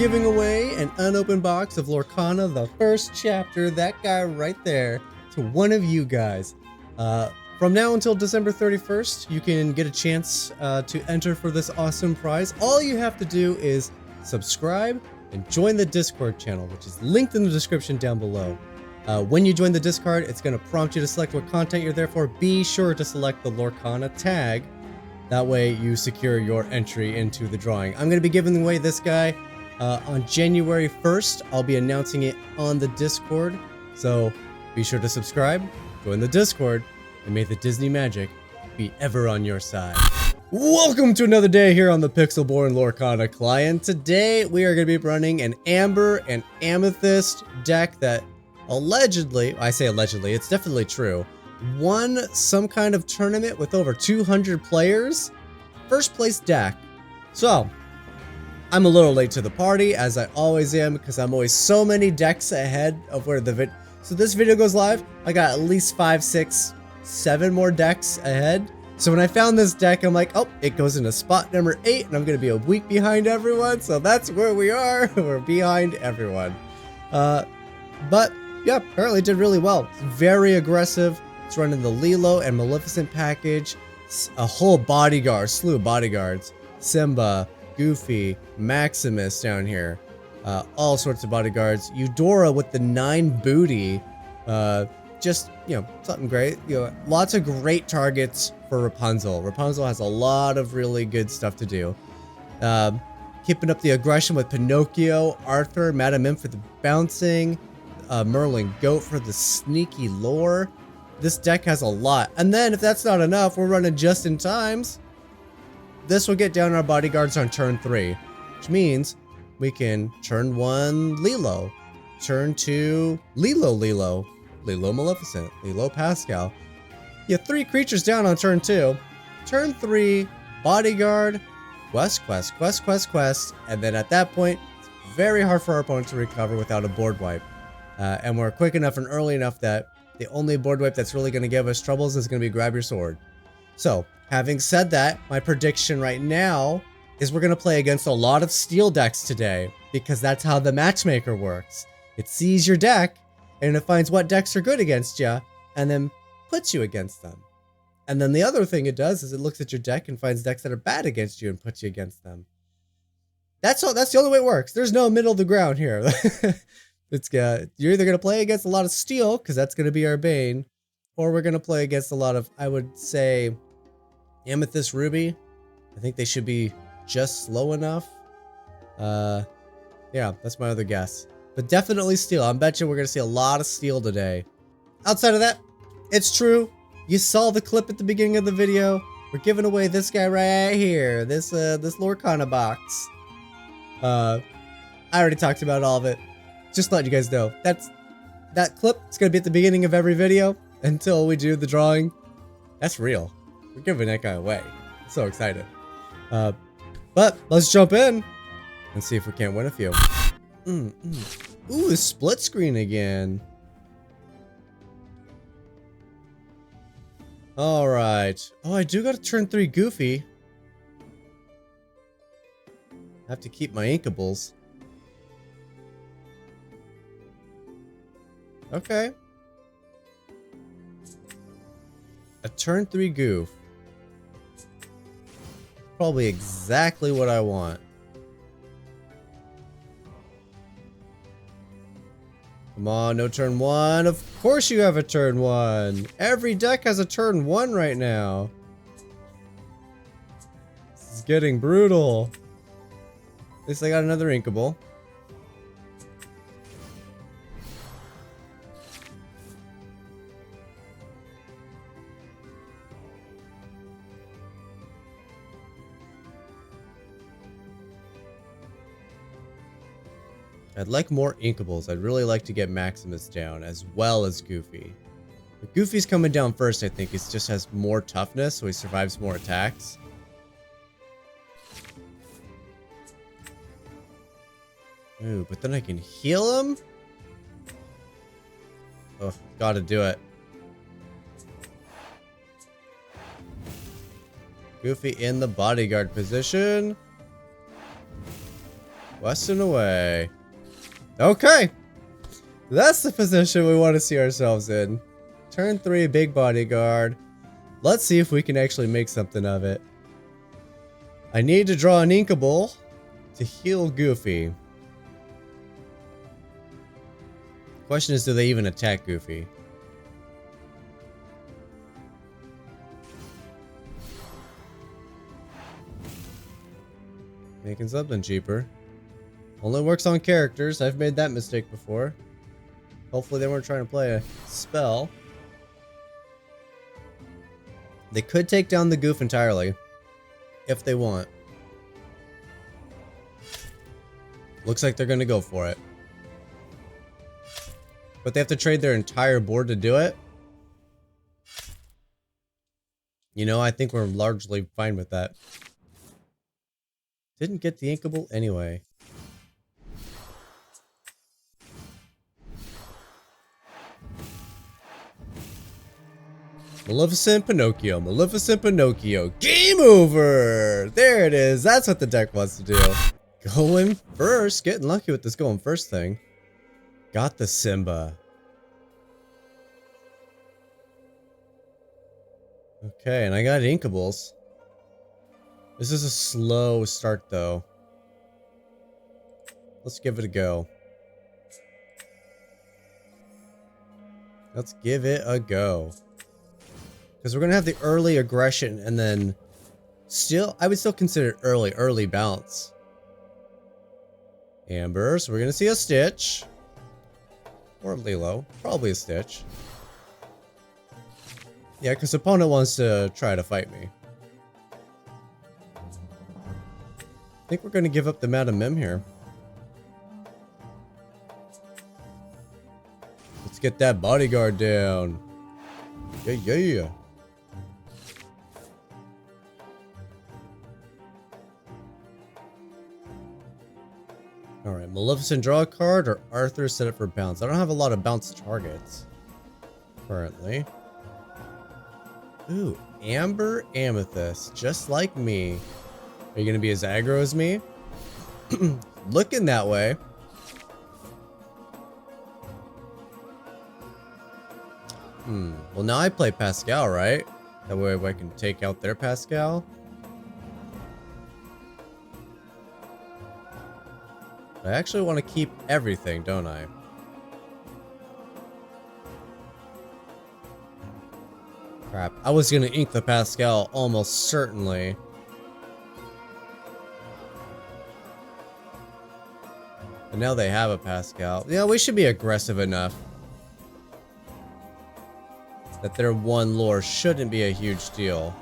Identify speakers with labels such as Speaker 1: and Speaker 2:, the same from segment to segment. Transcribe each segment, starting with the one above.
Speaker 1: giving away an unopened box of Lorcana, the first chapter, that guy right there, to one of you guys. From now until December 31st, you can get a chance to enter for this awesome prize. All you have to do is subscribe and join the Discord channel, which is linked in the description down below. When you join the Discord, it's going to prompt you to select what content you're there for. Be sure to select the Lorcana tag. That way you secure your entry into the drawing. I'm going to be giving away this guy on January 1st. I'll be announcing it on the Discord. So be sure to subscribe, join the Discord, and may the Disney magic be ever on your side. Welcome to another day here on the pixelborn Lorcana client. Today we are going to be running an Amber and Amethyst deck that allegedly, I say allegedly, it's definitely true, won some kind of tournament with over 200 players. First place deck. So, I'm a little late to the party, as I always am, because I'm always so many decks ahead of where the so this video goes live, I got at least 5, 6, 7 more decks ahead. So when I found this deck, I'm like, oh, it goes into spot number 8, and I'm going to be a week behind everyone, so that's where we are. We're behind everyone. But yeah, apparently did really well. It's very aggressive. It's running the Lilo and Maleficent package. A whole bodyguard, slew of bodyguards. Simba, Goofy, Maximus down here. All sorts of bodyguards. Eudora with the 9 booty. Just, you know, something great. You know, lots of great targets for Rapunzel. Rapunzel has a lot of really good stuff to do. Keeping up the aggression with Pinocchio, Arthur, Madame M for the bouncing. Merlin Goat for the sneaky lore. This deck has a lot. And then if that's not enough, we're running just in times. This will get down our bodyguards on turn 3, which means we can turn 1 Lilo, turn 2 Lilo Maleficent, Lilo Pascal. You have 3 creatures down on turn 2. Turn 3 bodyguard, quest, and then at that point, it's very hard for our opponent to recover without a board wipe. And we're quick enough and early enough that the only board wipe that's really going to give us troubles is going to be grab your sword. So, having said that, my prediction right now is we're going to play against a lot of steel decks today, because that's how the matchmaker works. It sees your deck, and it finds what decks are good against you, and then puts you against them. And then the other thing it does is it looks at your deck and finds decks that are bad against you and puts you against them. That's all. That's the only way it works. There's no middle of the ground here. You're either going to play against a lot of steel, because that's going to be our bane, or we're going to play against a lot of, I would say, Amethyst Ruby. I think they should be just slow enough. Yeah, that's my other guess. But definitely steel. I bet you we're going to see a lot of steel today. Outside of that, it's true. You saw the clip at the beginning of the video. We're giving away this guy right here. This Lorcana box. I already talked about all of it. Just to let you guys know, that clip is going to be at the beginning of every video until we do the drawing. That's real. We're giving that guy away. I'm so excited. But let's jump in and see if we can't win a few. Ooh, split screen again. All right. Oh, I do got to turn 3 Goofy. I have to keep my inkables. Okay. A turn 3 Goof. Probably exactly what I want. Come on, no turn 1. Of course you have a turn 1. Every deck has a turn 1 right now. This is getting brutal. At least I got another inkable. I'd like more inkables. I'd really like to get Maximus down as well as Goofy. But Goofy's coming down first, I think. He just has more toughness, so he survives more attacks. Ooh, but then I can heal him? Oh, gotta do it. Goofy in the bodyguard position. Questing away. Okay. That's the position we want to see ourselves in. Turn 3, big bodyguard. Let's see if we can actually make something of it. I need to draw an inkable to heal Goofy. Question is, do they even attack Goofy? Making something cheaper. Only works on characters. I've made that mistake before. Hopefully they weren't trying to play a spell. They could take down the goof entirely. If they want. Looks like they're going to go for it. But they have to trade their entire board to do it. You know, I think we're largely fine with that. Didn't get the inkable anyway. Maleficent Pinocchio, Maleficent Pinocchio. Game over! There it is. That's what the deck wants to do. Going first. Getting lucky with this going first thing. Got the Simba. Okay, and I got inkables. This is a slow start though. Let's give it a go. Let's give it a go. Because we're going to have the early aggression and then still, I would still consider it early bounce. Amber, so we're going to see a Stitch. Or Lilo, probably a Stitch. Yeah, because opponent wants to try to fight me. I think we're going to give up the Madam Mim here. Let's get that bodyguard down. Yeah. Alright, Maleficent draw a card or Arthur set it for bounce. I don't have a lot of bounce targets currently. Ooh, Amber Amethyst, just like me. Are you gonna be as aggro as me? Looking that way. Well, now I play Pascal, right? That way I can take out their Pascal. I actually want to keep everything, don't I? Crap. I was going to ink the Pascal almost certainly. But now they have a Pascal. Yeah, we should be aggressive enough. That their one lore shouldn't be a huge deal.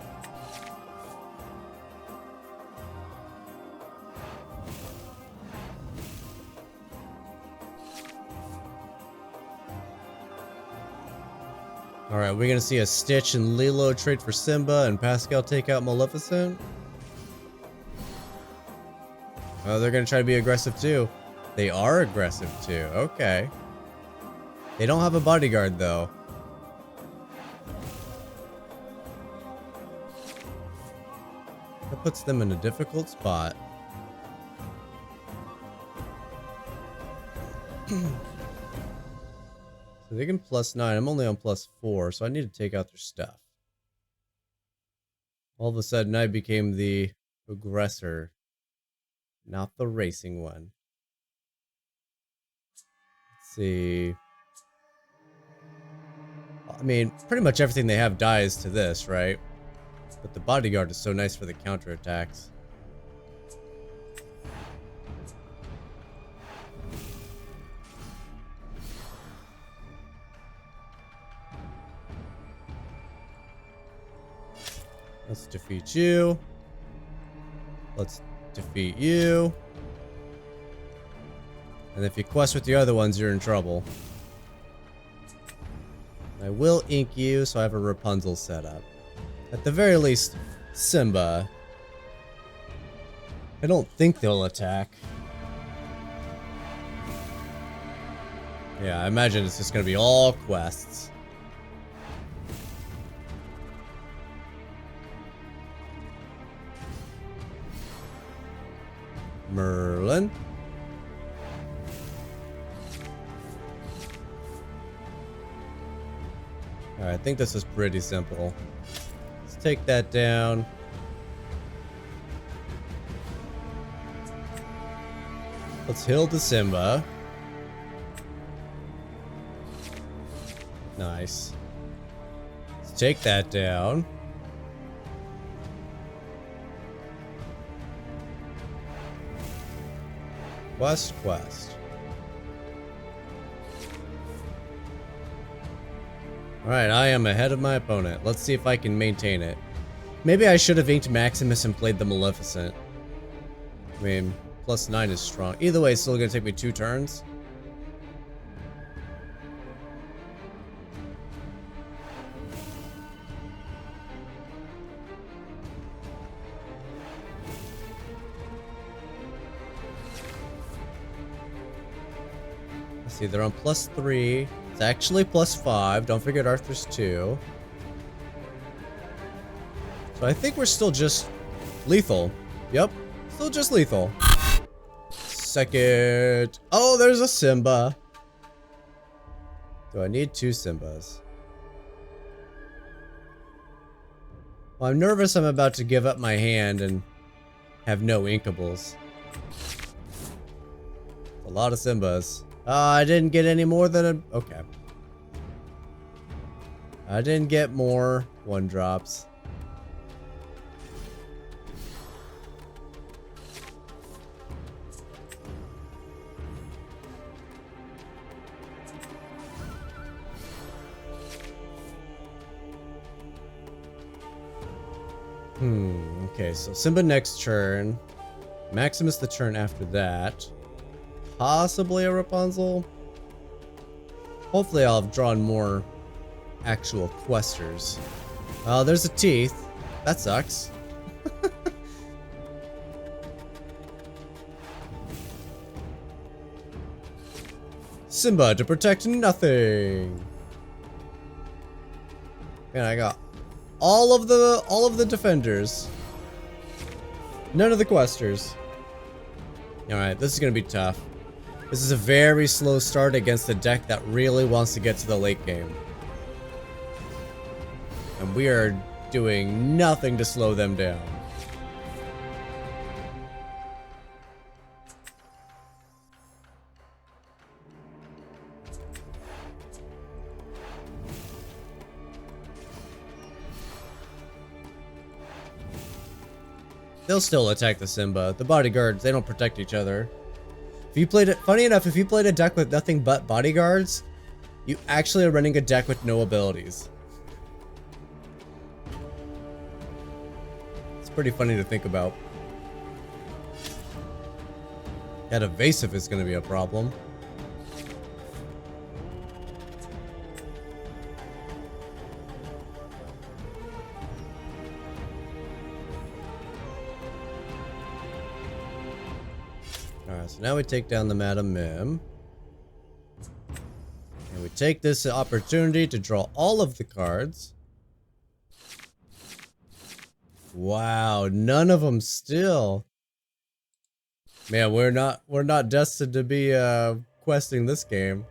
Speaker 1: Alright, we're gonna see a Stitch and Lilo trade for Simba and Pascal take out Maleficent. Oh, they're gonna try to be aggressive too. They are aggressive too, okay. They don't have a bodyguard though. That puts them in a difficult spot. So they can +9. I'm only on +4, so I need to take out their stuff. All of a sudden, I became the aggressor, not the racing one. Let's see. I mean, pretty much everything they have dies to this, right? But the bodyguard is so nice for the counterattacks. Let's defeat you. Let's defeat you. And if you quest with the other ones, you're in trouble. I will ink you, so I have a Rapunzel set up. At the very least, Simba. I don't think they'll attack. Yeah, I imagine it's just gonna be all quests. Merlin. Alright, I think this is pretty simple. Let's take that down. Let's heal the Simba. Nice. Let's take that down. Quest. Alright, I am ahead of my opponent. Let's see if I can maintain it. Maybe I should have inked Maximus and played the Maleficent. I mean, +9 is strong. Either way, it's still gonna take me 2 turns. Let's see, they're on +3. It's actually +5. Don't forget Arthur's 2. So I think we're still just lethal. Yep, still just lethal. Second. Oh, there's a Simba. Do I need 2 Simbas? Well, I'm nervous I'm about to give up my hand and have no inkables. A lot of Simbas. I didn't get any more than a... Okay. I didn't get more 1-drops. Okay, so Simba next turn. Maximus the turn after that. Possibly a Rapunzel. Hopefully I'll have drawn more actual questers. Oh, there's a teeth. That sucks. Simba to protect nothing. Man, I got all of the defenders. None of the questers. Alright, this is gonna be tough. This is a very slow start against a deck that really wants to get to the late game. And we are doing nothing to slow them down. They'll still attack the Simba. The bodyguards, they don't protect each other. If you played it, funny enough, if you played a deck with nothing but bodyguards, you actually are running a deck with no abilities. It's pretty funny to think about. That evasive is going to be a problem. Alright, so now we take down the Madam Mim. And we take this opportunity to draw all of the cards. Wow, none of them still. Man, we're not destined to be questing this game.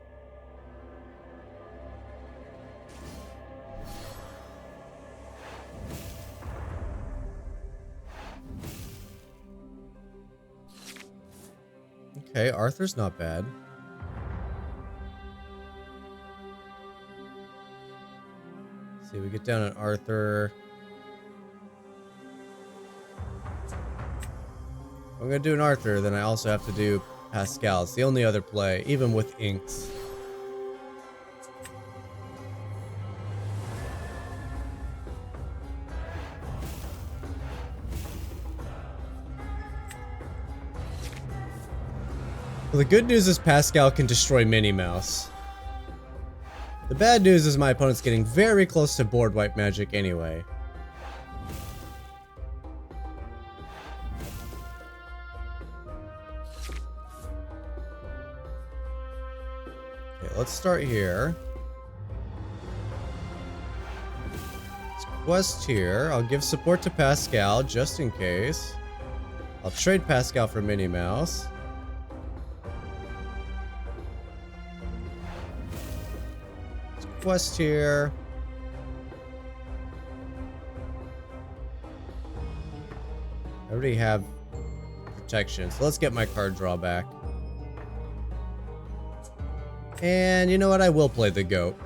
Speaker 1: Okay, Arthur's not bad. Let's see, we get down at Arthur. If I'm gonna do an Arthur, then I also have to do Pascal. It's the only other play, even with inks. Well, the good news is Pascal can destroy Minnie Mouse. The bad news is my opponent's getting very close to board wipe magic anyway. Okay, let's start here. Let's quest here. I'll give support to Pascal just in case. I'll trade Pascal for Minnie Mouse. Quest here. I already have protection, so let's get my card draw back. And you know what? I will play the goat.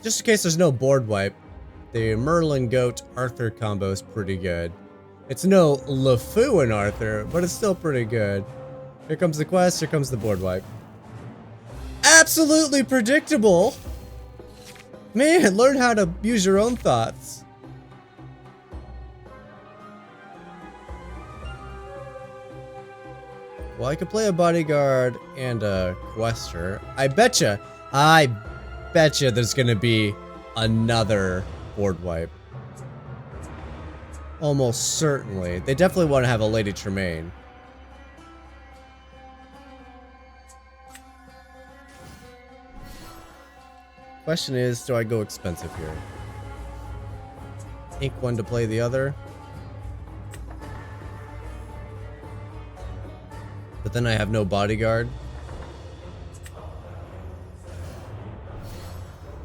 Speaker 1: Just in case there's no board wipe, the Merlin Goat Arthur combo is pretty good. It's no LeFou and Arthur, but it's still pretty good. Here comes the quest, here comes the board wipe. Absolutely predictable! Man, learn how to use your own thoughts. Well, I could play a bodyguard and a quester. I betcha there's gonna be another board wipe. Almost certainly. They definitely want to have a Lady Tremaine. Question is, do I go expensive here? Ink one to play the other. But then I have no bodyguard.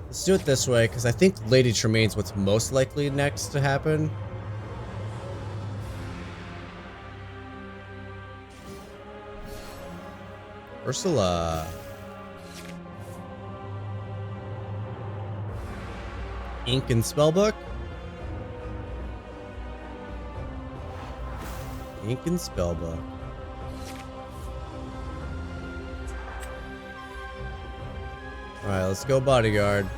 Speaker 1: Let's do it this way, because I think Lady Tremaine's what's most likely next to happen. Ursula. Ink and spellbook. Ink and spellbook. Alright, let's go bodyguard.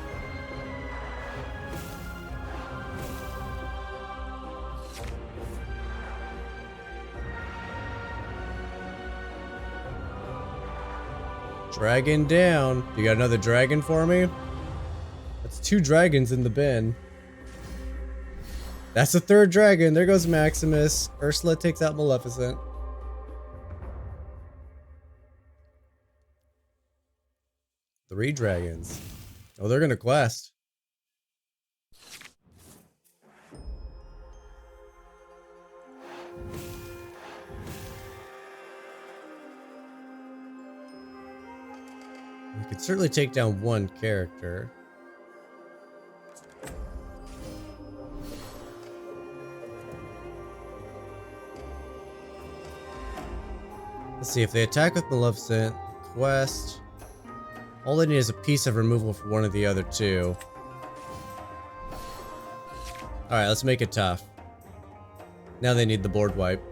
Speaker 1: Dragon down. You got another dragon for me? That's 2 dragons in the bin. That's the 3rd dragon. There goes Maximus. Ursula takes out Maleficent. Three dragons. Oh, they're gonna quest. We could certainly take down one character. Let's see, if they attack with Maleficent, quest. All they need is a piece of removal for one of the other two. Alright, let's make it tough. Now they need the board wipe.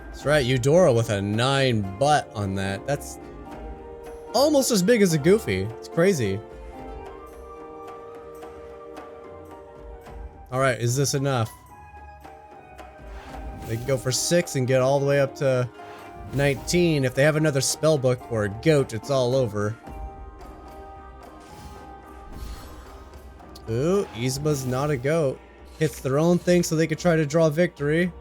Speaker 1: That's right, Eudora with a 9 butt on that. That's almost as big as a Goofy. It's crazy. Alright, is this enough? They can go for 6 and get all the way up to 19. If they have another spellbook or a goat, it's all over. Ooh, Yzma's not a goat. Hits their own thing so they could try to draw victory.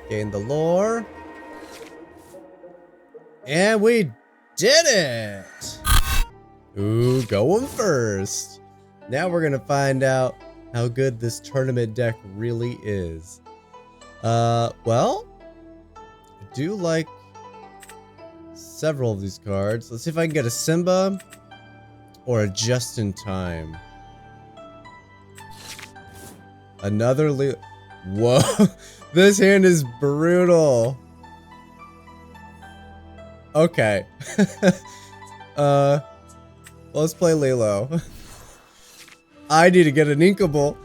Speaker 1: Gain the lore. And we did it! Ooh, going first. Now we're gonna find out how good this tournament deck really is. Well, I do like several of these cards. Let's see if I can get a Simba or a Just in Time. Another Whoa, this hand is brutal. Okay. Let's play Lilo. I need to get an Inkable.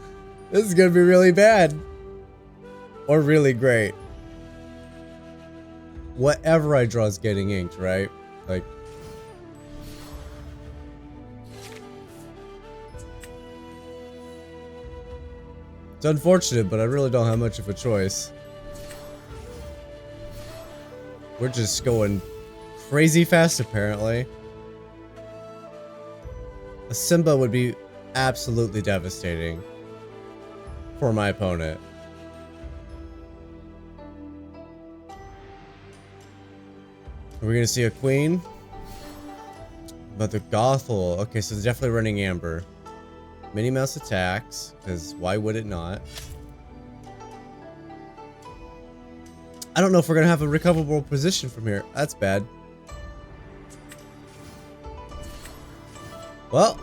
Speaker 1: This is gonna be really bad. Or really great. Whatever I draw is getting inked, right? Like... It's unfortunate, but I really don't have much of a choice. We're just going crazy fast, apparently. A Simba would be absolutely devastating for my opponent. Are we gonna see a queen? But the Gothel. Okay, so they're definitely running Amber. Minnie Mouse attacks, because why would it not? I don't know if we're gonna have a recoverable position from here. That's bad. Well,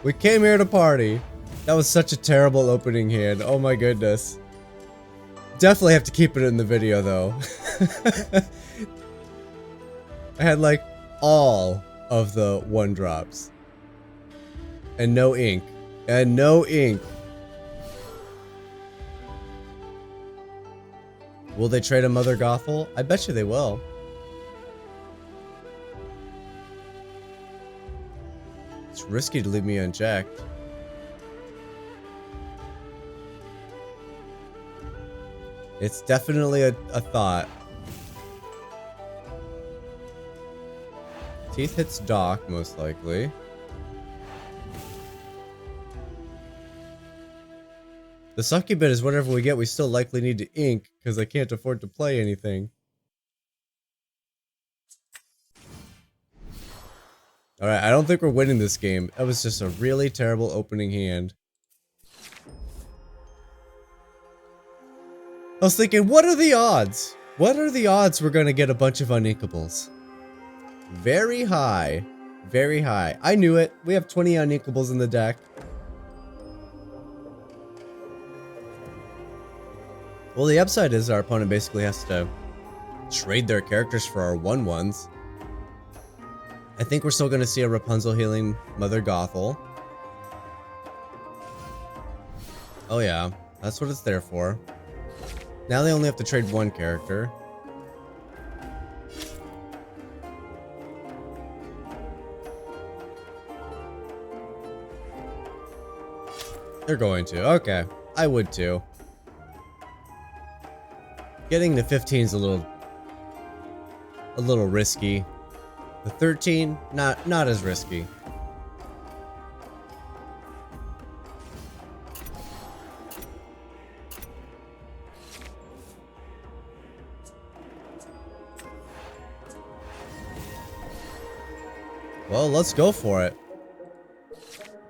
Speaker 1: We came here to party. That was such a terrible opening hand. Oh my goodness. Definitely have to keep it in the video though. I had like all of the 1-drops. And no ink. And no ink. Will they trade a Mother Gothel? I bet you they will. It's risky to leave me unchecked. It's definitely a thought. Teeth hits Doc, most likely. The sucky bit is whatever we get, we still likely need to ink, because I can't afford to play anything. Alright, I don't think we're winning this game. That was just a really terrible opening hand. I was thinking, what are the odds? What are the odds we're gonna get a bunch of uninkables? Very high. Very high. I knew it. We have 20 uninkables in the deck. Well, the upside is our opponent basically has to trade their characters for our 1/1s. I think we're still going to see a Rapunzel healing Mother Gothel. Oh yeah, that's what it's there for. Now they only have to trade one character. They're going to. Okay, I would too. Getting to 15 is a little risky. The 13, not as risky. Well, let's go for it.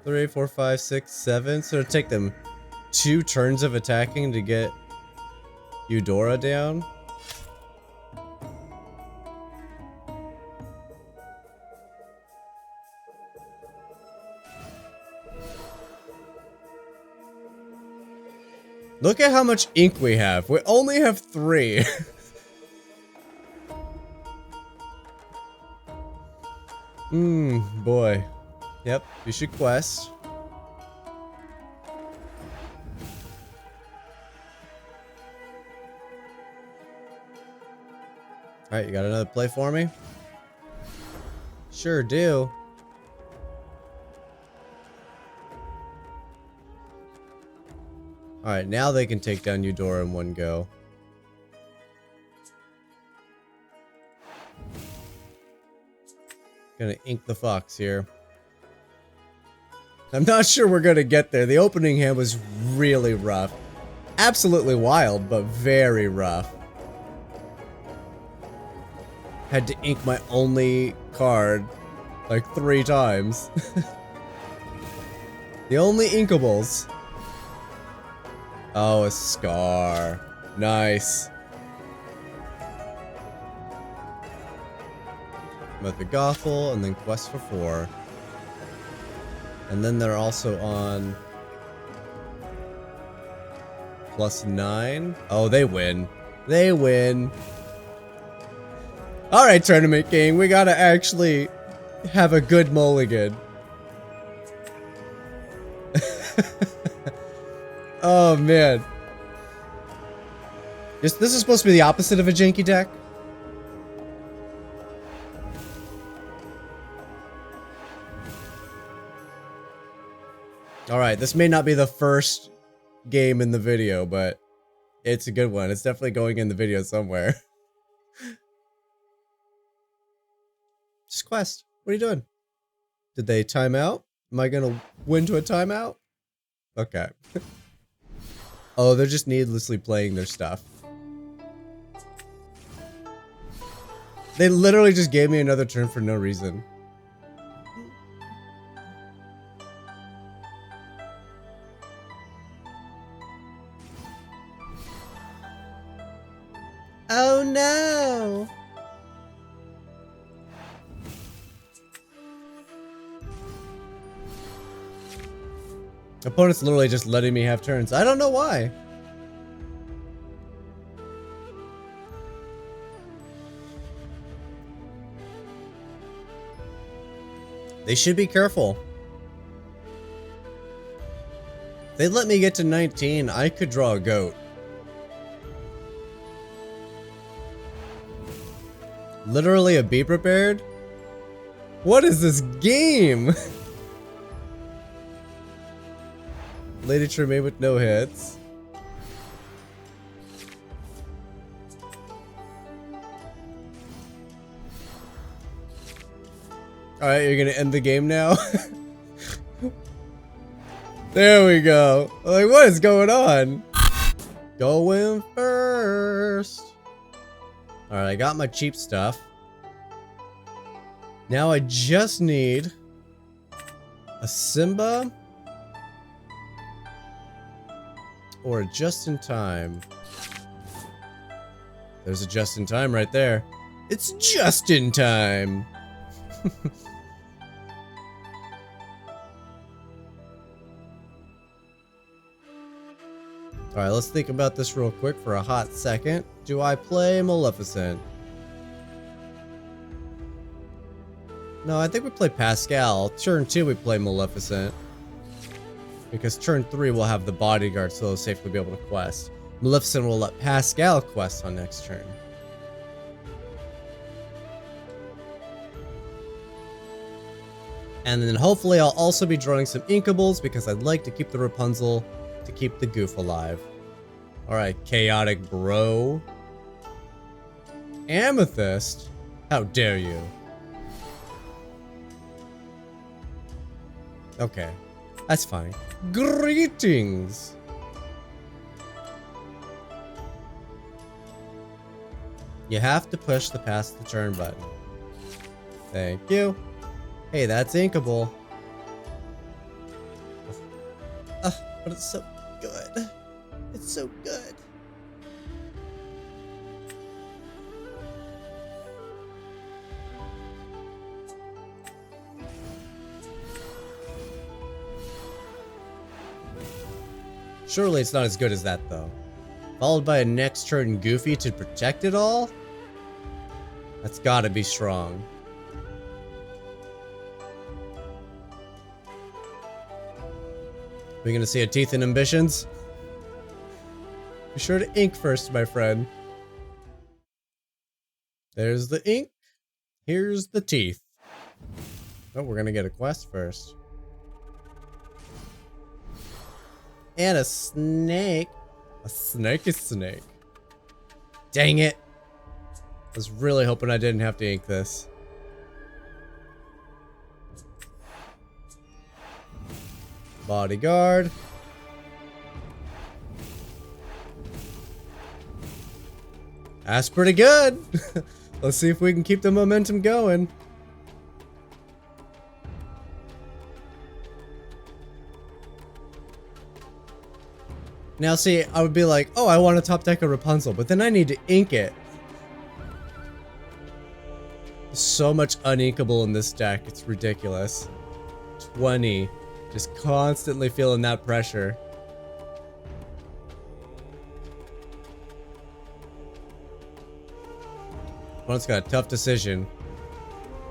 Speaker 1: 3, 4, 5, 6, 7. So it'll take them 2 turns of attacking to get Eudora down. Look at how much ink we have. We only have 3. Boy. Yep, you should quest. Alright, you got another play for me? Sure do. Alright, now they can take down Eudora in one go. Gonna ink the fox here. I'm not sure we're gonna get there. The opening hand was really rough. Absolutely wild, but very rough. Had to ink my only card like 3 times. The only inkables. Oh, a Scar. Nice. Mother Gothel, and then quest for 4. And then they're also on +9. Oh, they win. They win. Alright, Tournament King, we gotta actually have a good mulligan. Oh, man. This is supposed to be the opposite of a janky deck. Alright, this may not be the first game in the video, but it's a good one. It's definitely going in the video somewhere. Just quest. What are you doing? Did they time out? Am I gonna win to a timeout? Okay. Oh, they're just needlessly playing their stuff. They literally just gave me another turn for no reason. Oh no! Opponent's literally just letting me have turns. I don't know why. They should be careful. If they let me get to 19, I could draw a goat. Literally a be prepared? What is this game? Lady Tremaine with no hits. Alright, you're gonna end the game now? There we go. Like, what is going on? Going first. Alright, I got my cheap stuff. Now I just need a Simba or a just in time. There's a just in time right there. It's just in time. Alright, let's think about this real quick for a hot second. Do I play Maleficent? No, I think we play Pascal. Turn 2 we play Maleficent. Because turn 3 we'll have the bodyguards, so they'll safely be able to quest. Maleficent will let Pascal quest on next turn. And then hopefully I'll also be drawing some inkables because I'd like to keep the Rapunzel to keep the goof alive. Alright, chaotic bro. Amethyst? How dare you? Okay, that's fine. Greetings! You have to push the pass the turn button. Thank you. Hey, that's inkable. But it's so good. It's so good. Surely it's not as good as that, though. Followed by a next turn Goofy to protect it all? That's gotta be strong. We're gonna see a teeth and ambitions? Be sure to ink first, my friend. There's the ink. Here's the teeth. Oh, we're gonna get a quest first. And a snake. A snake is snake. Dang it. I was really hoping I didn't have to ink this. Bodyguard. That's pretty good. Let's see if we can keep the momentum going. Now see, I would be like, oh, I want to top deck a Rapunzel, but then I need to ink it. So much uninkable in this deck, it's ridiculous. 20. Just constantly feeling that pressure. Opponent's got a tough decision.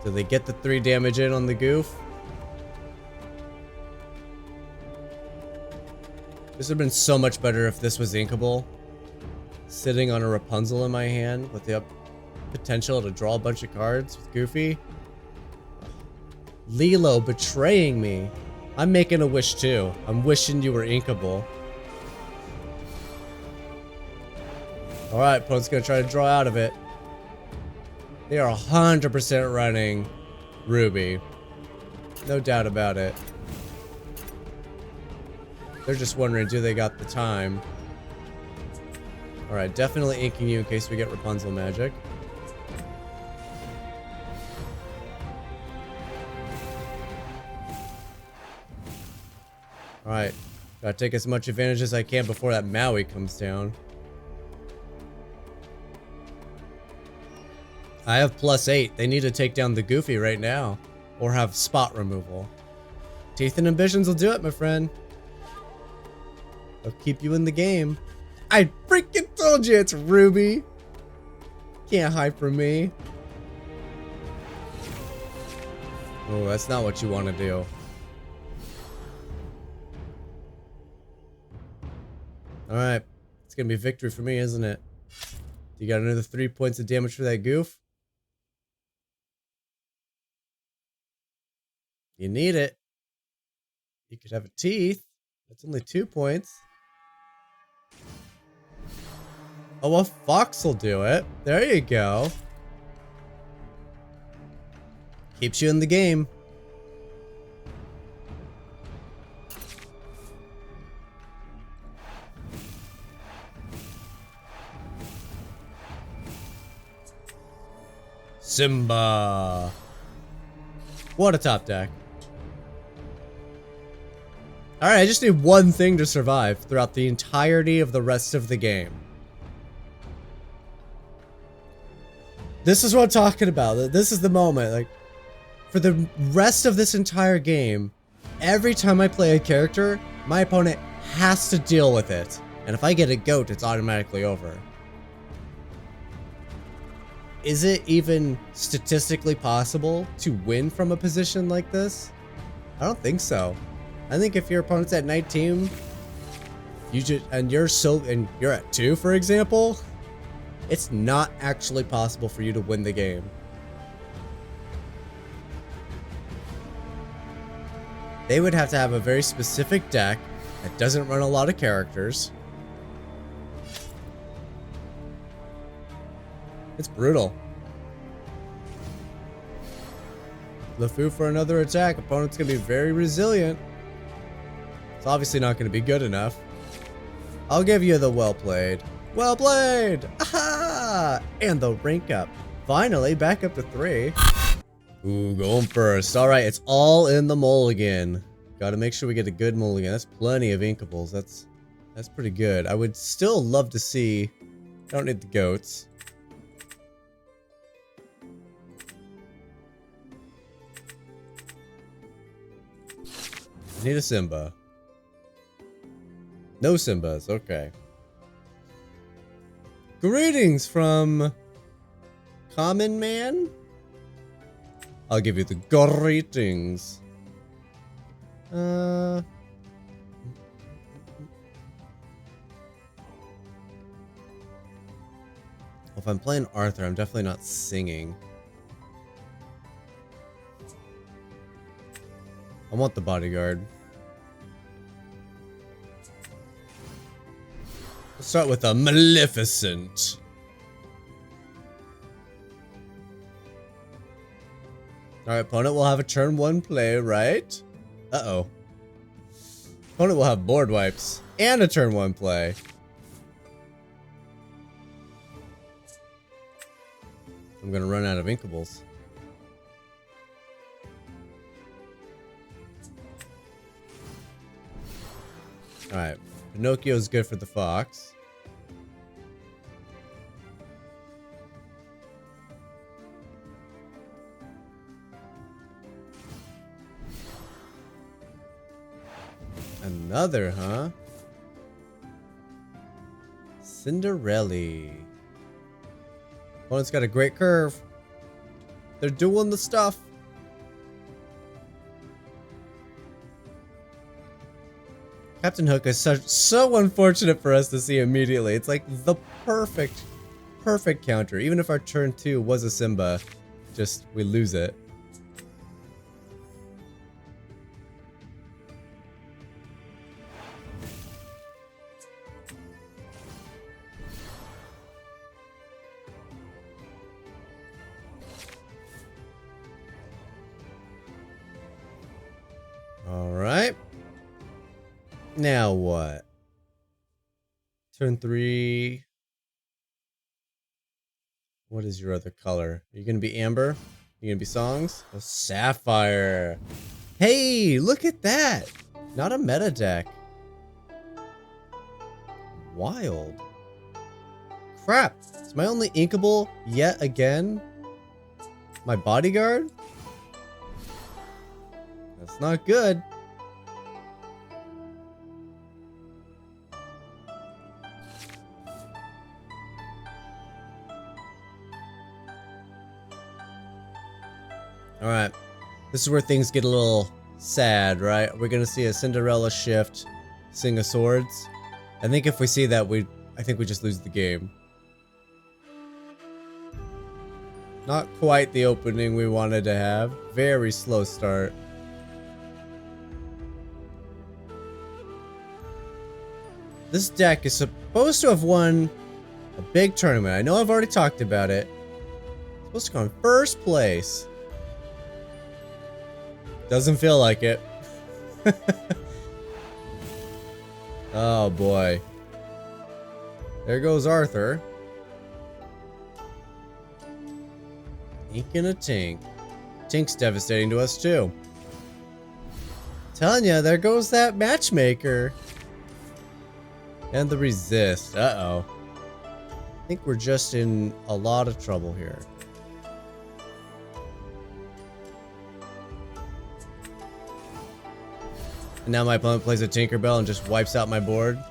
Speaker 1: Do they get the 3 damage in on the goof? This would have been so much better if this was inkable. Sitting on a Rapunzel in my hand with the potential to draw a bunch of cards with Goofy. Lilo betraying me. I'm making a wish too. I'm wishing you were inkable. Alright, opponent's gonna try to draw out of it. They are 100% running Ruby. No doubt about it. They're just wondering, do they got the time? Alright, definitely inking you in case we get Rapunzel magic. Alright, gotta take as much advantage as I can before that Maui comes down. I have +8. They need to take down the Goofy right now. Or have spot removal. Teeth and ambitions will do it, my friend. They'll keep you in the game. I freaking told you it's Ruby. Can't hide from me. Oh, that's not what you want to do. Alright. It's gonna be victory for me, isn't it? You got another 3 points of damage for that goof? You need it. You could have a teeth. That's only 2 points. Oh, a fox will do it. There you go. Keeps you in the game. Simba. What a top deck. Alright, I just need one thing to survive throughout the entirety of the rest of the game. This is what I'm talking about. This is the moment. Like, for the rest of this entire game, every time I play a character, my opponent has to deal with it. And if I get a goat, it's automatically over. Is it even statistically possible to win from a position like this? I don't think so. I think if your opponent's at 19, and you're at 2, for example, it's not actually possible for you to win the game. They would have to have a very specific deck that doesn't run a lot of characters. It's brutal. LeFou for another attack. Opponent's gonna be very resilient. It's obviously not gonna be good enough. I'll give you the well played. Well played! Aha! And the rank up. Finally, back up to 3. Ooh, going first. Alright, it's all in the mulligan. Gotta make sure we get a good mulligan. That's plenty of inkables. That's pretty good. I would still love to see... I don't need the goats. I need a Simba. No Simbas, okay. Greetings from... Common Man? I'll give you the greetings. If I'm playing Arthur, I'm definitely not singing. I want the bodyguard. Let's start with a Maleficent. Alright, opponent will have a turn 1 play, right? Uh-oh. Opponent will have board wipes and a turn 1 play. I'm gonna run out of inkables. Alright, Pinocchio's good for the fox. Another, huh? Cinderella. Opponent's got a great curve. They're doing the stuff. Captain Hook is so unfortunate for us to see immediately. It's like the perfect counter. Even if our turn 2 was a Simba, just we lose it. All right. Now what? Turn 3. What is your other color? Are you gonna be Amber? Are you gonna be Songs? Oh, Sapphire. Hey, look at that! Not a meta deck. Wild. Crap! It's my only inkable yet again. My bodyguard? That's not good. This is where things get a little sad, right? We're gonna see a Cinderella shift, Sing of Swords. I think if we see that, I think we just lose the game. Not quite the opening we wanted to have. Very slow start. This deck is supposed to have won a big tournament. I know I've already talked about it. It's supposed to go in first place. Doesn't feel like it. Oh boy. There goes Arthur. Ink and a Tink. Tink's devastating to us too. Telling ya, there goes that matchmaker. And the resist. Uh-oh. I think we're just in a lot of trouble here. And now my opponent plays a Tinkerbell and just wipes out my board.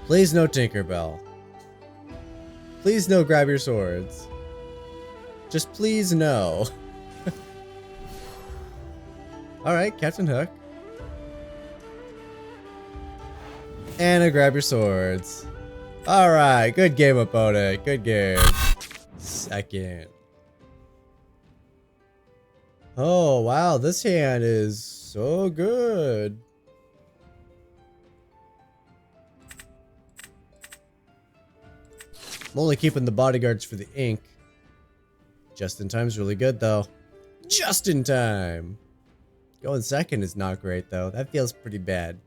Speaker 1: Please no Tinkerbell. Please no grab your swords. Just please no. Alright, Captain Hook. And a grab your swords. Alright, good game, opponent. Good game. Second. Oh, wow, this hand is so good. I'm only keeping the bodyguards for the ink. Just in time's really good, though. Just in time. Going second is not great, though. That feels pretty bad.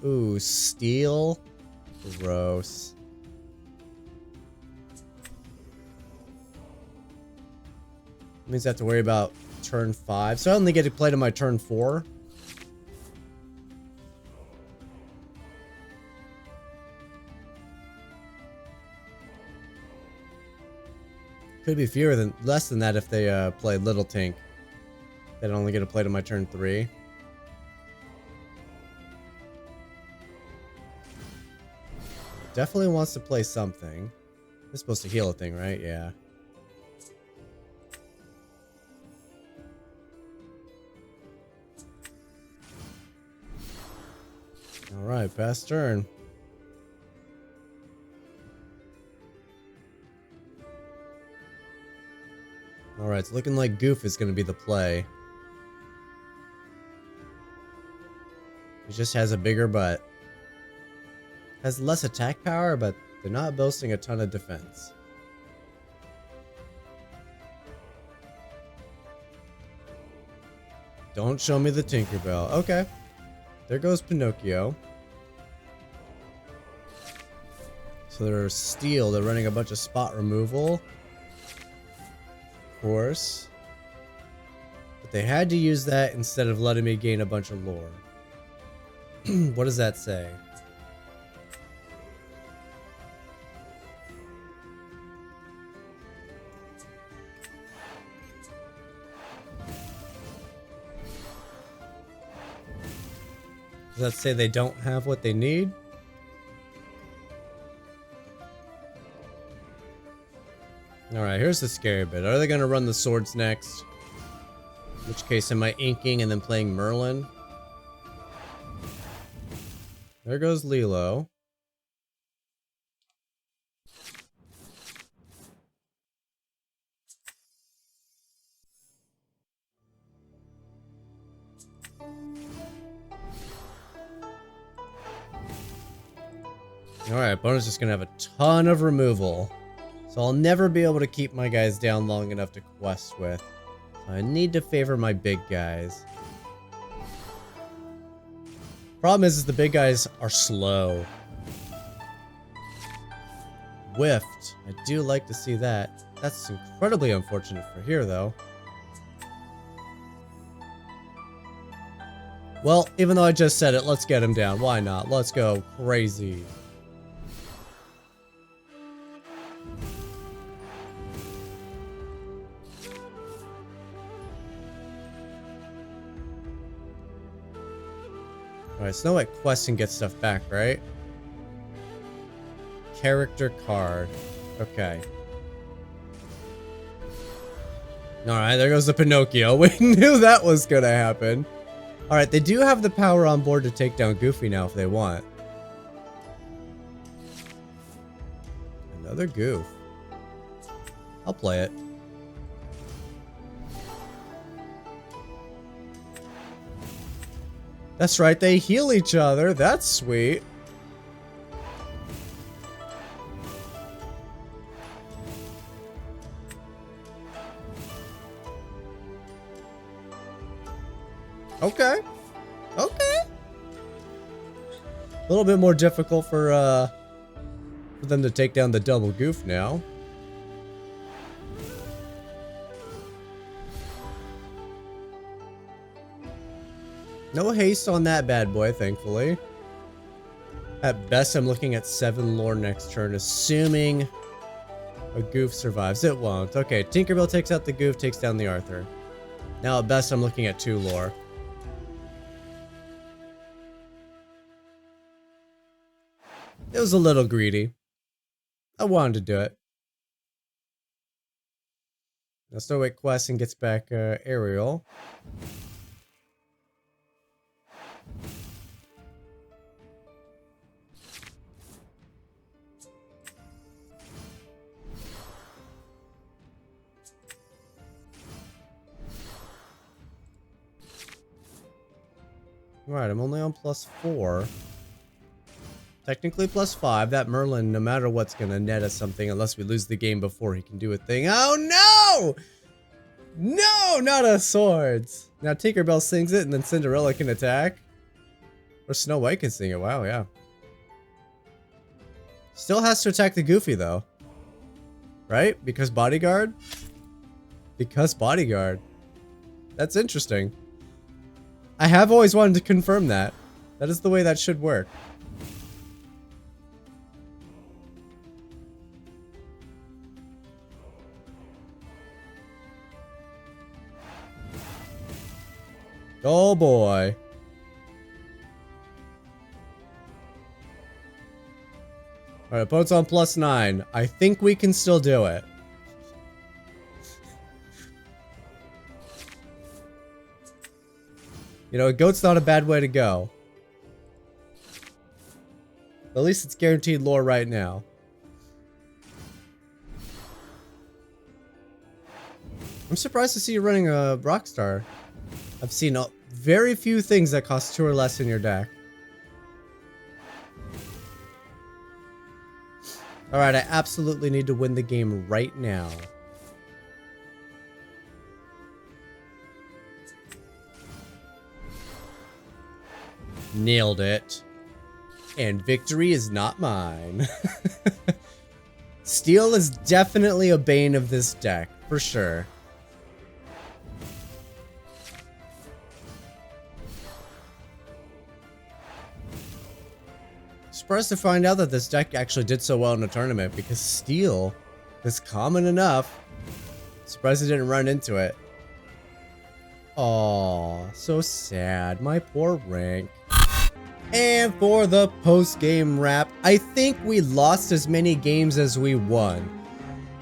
Speaker 1: Ooh, steel? Gross. Means I have to worry about turn 5. So I only get to play to my turn 4. Could be less than that if they play Little Tink. Then I only get to play to my turn 3. Definitely wants to play something. It's supposed to heal a thing, right? Yeah. Alright, pass turn. Alright, it's looking like Goof is going to be the play. He just has a bigger butt. Has less attack power, but they're not boasting a ton of defense. Don't show me the Tinkerbell. Okay. There goes Pinocchio. So they're steel. They're running a bunch of spot removal. Of course. But they had to use that instead of letting me gain a bunch of lore. What does that say? Does that say they don't have what they need? Alright, here's the scary bit. Are they going to run the swords next? In which case, am I inking and then playing Merlin? There goes Lilo. Alright, opponent's just gonna have a ton of removal. So I'll never be able to keep my guys down long enough to quest with. So I need to favor my big guys. Problem is the big guys are slow. Whiffed. I do like to see that. That's incredibly unfortunate for here, though. Well, even though I just said it, let's get him down. Why not? Let's go crazy. Alright, Snow White quests and get stuff back, right? Character card. Okay. Alright, there goes the Pinocchio. We knew that was gonna happen. Alright, they do have the power on board to take down Goofy now if they want. Another Goof. I'll play it. That's right, they heal each other. That's sweet. Okay. Okay. A little bit more difficult for them to take down the double Goof now. No haste on that bad boy, thankfully. At best, I'm looking at 7 lore next turn, assuming a Goof survives. It won't. Okay, Tinkerbell takes out the Goof, takes down the Arthur. Now at best, I'm looking at 2 lore. It was a little greedy. I wanted to do it. Now Snow White quests and gets back Ariel. Right, I'm only on +4. Technically +5. That Merlin, no matter what's gonna net us something unless we lose the game before he can do a thing. Oh no! No, not a swords. Now Tinkerbell sings it and then Cinderella can attack. Or Snow White can sing it. Wow, yeah. Still has to attack the Goofy though. Right? Because bodyguard? Because bodyguard. That's interesting. I have always wanted to confirm that. That is the way that should work. Oh boy. Alright, opponent's on +9. I think we can still do it. You know, a goat's not a bad way to go. At least it's guaranteed lore right now. I'm surprised to see you running a Rockstar. I've seen very few things that cost 2 or less in your deck. Alright, I absolutely need to win the game right now. Nailed it. And victory is not mine. Steel is definitely a bane of this deck, for sure. Surprised to find out that this deck actually did so well in a tournament because Steel is common enough. Surprised I didn't run into it. Aw, so sad. My poor rank. And for the post-game wrap, I think we lost as many games as we won.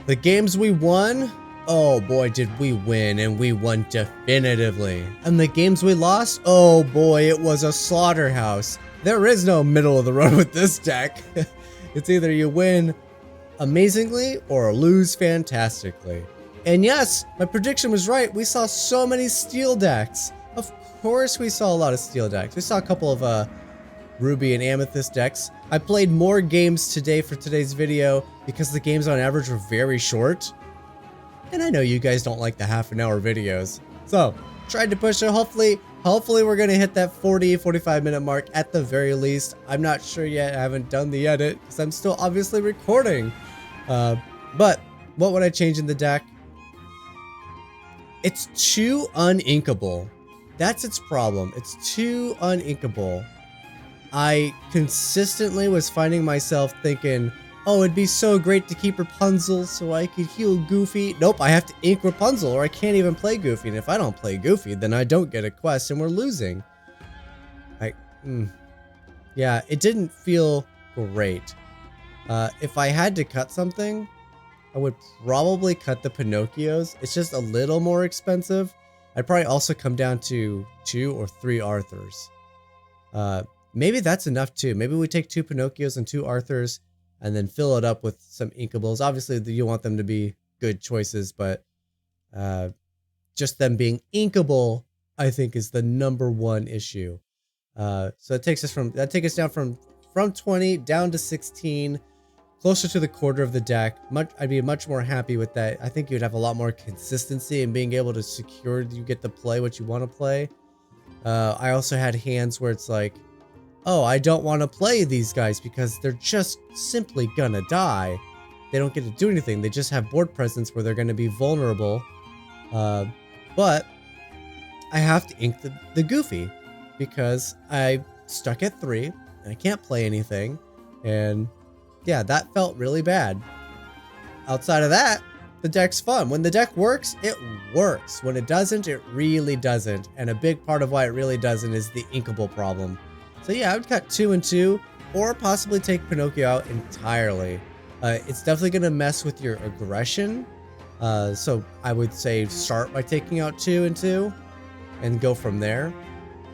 Speaker 1: The games we won, oh boy did we win, and we won definitively. And the games we lost, oh boy, it was a slaughterhouse. There is no middle of the road with this deck. It's either you win amazingly or lose fantastically. And yes, my prediction was right. We saw so many Steel decks. Of course we saw a lot of Steel decks. We saw a couple of Ruby and Amethyst decks. I played more games today for today's video because the games on average were very short. And I know you guys don't like the half-an-hour videos. So, tried to push it. Hopefully we're gonna hit that 40-45 minute mark at the very least. I'm not sure yet. I haven't done the edit because I'm still obviously recording. But what would I change in the deck? It's too uninkable. That's its problem. It's too uninkable. I consistently was finding myself thinking, oh, it'd be so great to keep Rapunzel so I could heal Goofy. Nope, I have to ink Rapunzel or I can't even play Goofy. And if I don't play Goofy, then I don't get a quest and we're losing. Yeah, it didn't feel great. If I had to cut something, I would probably cut the Pinocchios. It's just a little more expensive. I'd probably also come down to 2 or 3 Arthurs. Maybe that's enough too. Maybe we take 2 Pinocchios and 2 Arthurs and then fill it up with some inkables. Obviously, you want them to be good choices, but just them being inkable, I think, is the #1 issue. So it takes us down from 20 down to 16, closer to the quarter of the deck. I'd be much more happy with that. I think you'd have a lot more consistency in being able to secure you get to play what you want to play. I also had hands where it's like, oh, I don't want to play these guys because they're just simply gonna die. They don't get to do anything. They just have board presence where they're going to be vulnerable. But I have to ink the Goofy because I stuck at 3 and I can't play anything. And yeah, that felt really bad. Outside of that, the deck's fun. When the deck works, it works. When it doesn't, it really doesn't. And a big part of why it really doesn't is the inkable problem. So yeah, I would cut 2 and 2 or possibly take Pinocchio out entirely. It's definitely going to mess with your aggression. So I would say start by taking out 2 and 2 and go from there.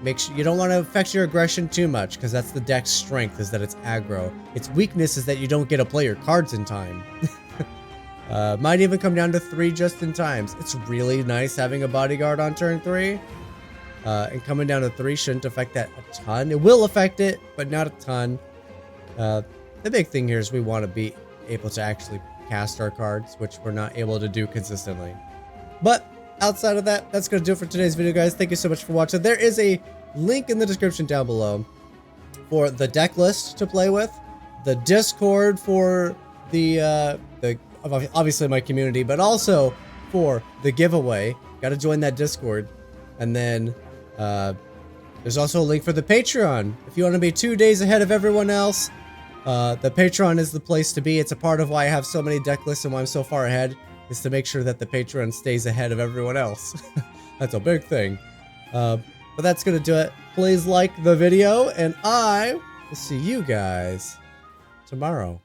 Speaker 1: Make sure you don't want to affect your aggression too much because that's the deck's strength, is that it's aggro. Its weakness is that you don't get to play your cards in time. Might even come down to 3 just in times. It's really nice having a bodyguard on turn 3. And coming down to 3 shouldn't affect that a ton. It will affect it, but not a ton. The big thing here is we want to be able to actually cast our cards, which we're not able to do consistently. But outside of that, that's going to do it for today's video, guys. Thank you so much for watching. There is a link in the description down below for the deck list to play with, the Discord for the obviously my community, but also for the giveaway. Got to join that Discord. And then there's also a link for the Patreon. If you want to be 2 days ahead of everyone else, the Patreon is the place to be. It's a part of why I have so many deck lists and why I'm so far ahead, is to make sure that the Patreon stays ahead of everyone else. That's a big thing. But that's going to do it. Please like the video, and I will see you guys tomorrow.